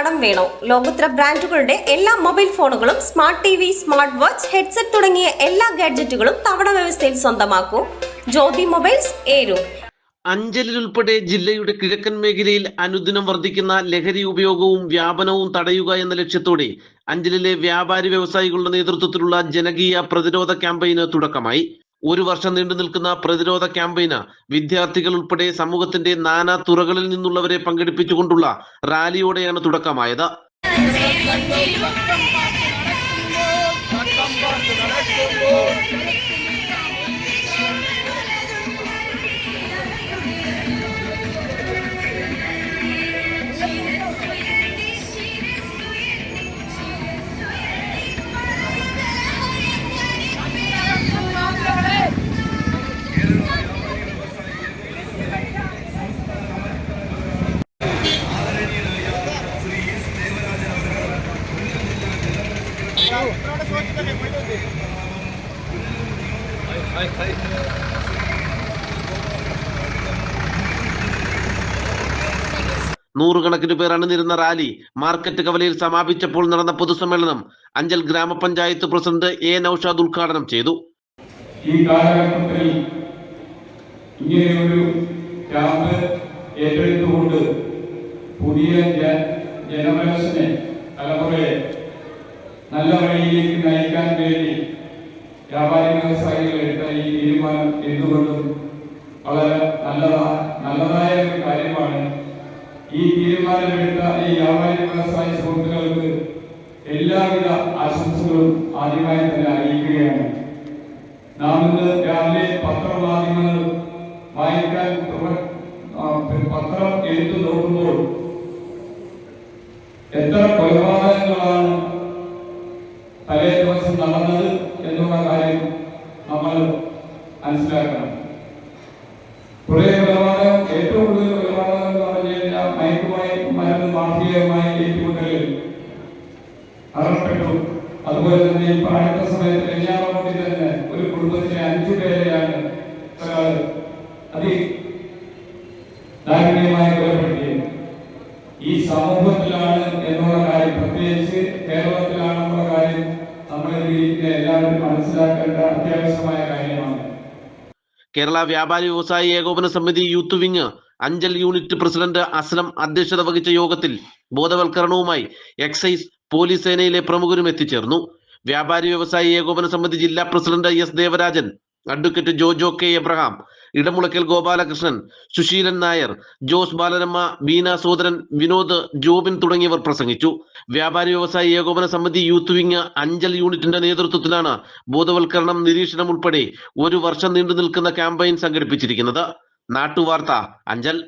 കടം വേണോ? ലോകോത്തര ബ്രാൻഡുകളുടെ എല്ലാ മൊബൈൽ ഫോണുകളും smart T V, smart watch, headset തുടങ്ങിയ എല്ലാ ഗാഡ്ജറ്റുകളും തവണ വ്യവസ്ഥയിൽ സ്വന്തമാക്കൂ. ജ്യോതി മൊബൈൽസ്, ഏരൂർ. അഞ്ചലിൽ ഉൾപ്പെടെ ജില്ലയുടെ കിഴക്കൻ മേഖലയിൽ അനുദിനം വർദ്ധിക്കുന്ന ലഹരി ഉപയോഗവും വ്യാപനവും തടയുക എന്ന ലക്ഷ്യത്തോടെ അഞ്ചലിലെ വ്യാപാരി വ്യവസായികളുടെ നേതൃത്വത്തിലുള്ള ജനകീയ പ്രതിരോധ ക്യാമ്പയിന് തുടക്കമായി. ഒരു വർഷം നീണ്ടു നിൽക്കുന്ന പ്രതിരോധ ക്യാമ്പയിന് വിദ്യാർത്ഥികൾ ഉൾപ്പെടെ സമൂഹത്തിന്റെ നാനാ തുറകളിൽ നിന്നുള്ളവരെ പങ്കെടുപ്പിച്ചുകൊണ്ടുള്ള റാലിയോടെയാണ് തുടക്കമായത്. നൂറുകണക്കിന് പേർ അണിനിരുന്ന റാലി മാർക്കറ്റ് കവലയിൽ സമാപിച്ചപ്പോൾ നടന്ന പൊതുസമ്മേളനം അഞ്ചൽ ഗ്രാമപഞ്ചായത്ത് പ്രസിഡന്റ് എ നൌഷാദ് ഉദ്ഘാടനം ചെയ്തു. ഈ കാലഘട്ടത്തിൽ ഇങ്ങനെയൊരു ക്യാമ്പ് ഏറ്റെടുത്തുകൊണ്ട് പുതിയ ജനമനസ്സിനെ തലമുറയെ നല്ല വഴിയിലേക്ക് നയിക്കാൻ വേണ്ടി വ്യാപാരി വ്യവസായികൾ എടുത്ത ഈ തീരുമാനം എന്തുകൊണ്ടും വളരെ നല്ലതായ ഒരു കാര്യമാണ്. ഈ തീരുമാനമെടുത്ത ഈ വ്യാപാരി വ്യവസായ സുഹൃത്തുക്കൾക്ക് എല്ലാവിധ ആശംസകളും ആദ്യമായി തന്നെ അറിയിക്കുകയാണ്. നാം ഇന്ന് രാവിലെ പത്രമാധ്യമങ്ങൾ വായിക്കാൻ പത്രം എടുത്തു നോക്കുമ്പോൾ എത്ര കൊലപാതകങ്ങളാണ് തലേ ദിവസം നടന്നത് എന്നുള്ള കാര്യം നമ്മൾ മനസ്സിലാക്കണം. കുറെ കൊലപാതകം, ഏറ്റവും കൂടുതൽ കൊലപാതകം എന്ന് പറഞ്ഞു കഴിഞ്ഞാൽ മയക്കുമരുന്ന് മാഫിയയുമായി ഏറ്റുമുട്ടലിൽ അറപ്പെട്ടു. അതുപോലെ തന്നെ ഇപ്പൊ അടുത്ത സമയത്ത് കല്യാണമൂട്ടി തന്നെ ഒരു കുടുംബത്തിലെ 5 പേരെയാണ് ഒരാൾ അതിദാരുണ്യമായി കൊലപ്പെടുത്തിയത്. ഈ സമൂഹത്തിലാണ് എന്നുള്ള കാര്യം, പ്രത്യേകിച്ച് കേരളത്തിലാണെന്നുള്ള കാര്യം നമ്മൾ എല്ലാവരും മനസ്സിലാക്കേണ്ട അത്യാവശ്യമായ കാര്യമാണ്. കേരള വ്യാപാരി വ്യവസായി ഏകോപന സമിതി youth wing Anchal unit president Aslam അധ്യക്ഷത വഹിച്ച യോഗത്തിൽ ബോധവൽക്കരണവുമായി എക്സൈസ്, പോലീസ് സേനയിലെ പ്രമുഖരും എത്തിച്ചേർന്നു. വ്യാപാരി വ്യവസായി ഏകോപന സമിതി ജില്ലാ president S Devarajan, advocate Jojo K Abraham, Edamulakkal Gopalakrishnan, Susheelan Nair, Jose Balaramma, Beena Sodaran, Vinod, Jobin തുടങ്ങിയവർ പ്രസംഗിച്ചു. വ്യാപാരി വ്യവസായി ഏകോപന സമിതി യൂത്ത് വിങ് അഞ്ചൽ യൂണിറ്റിന്റെ നേതൃത്വത്തിലാണ് ബോധവൽക്കരണം, നിരീക്ഷണം ഉൾപ്പെടെ ഒരു വർഷം നീണ്ടു നിൽക്കുന്ന ക്യാമ്പയിൻ സംഘടിപ്പിച്ചിരിക്കുന്നത്. നാട്ടുവാർത്ത, അഞ്ചൽ.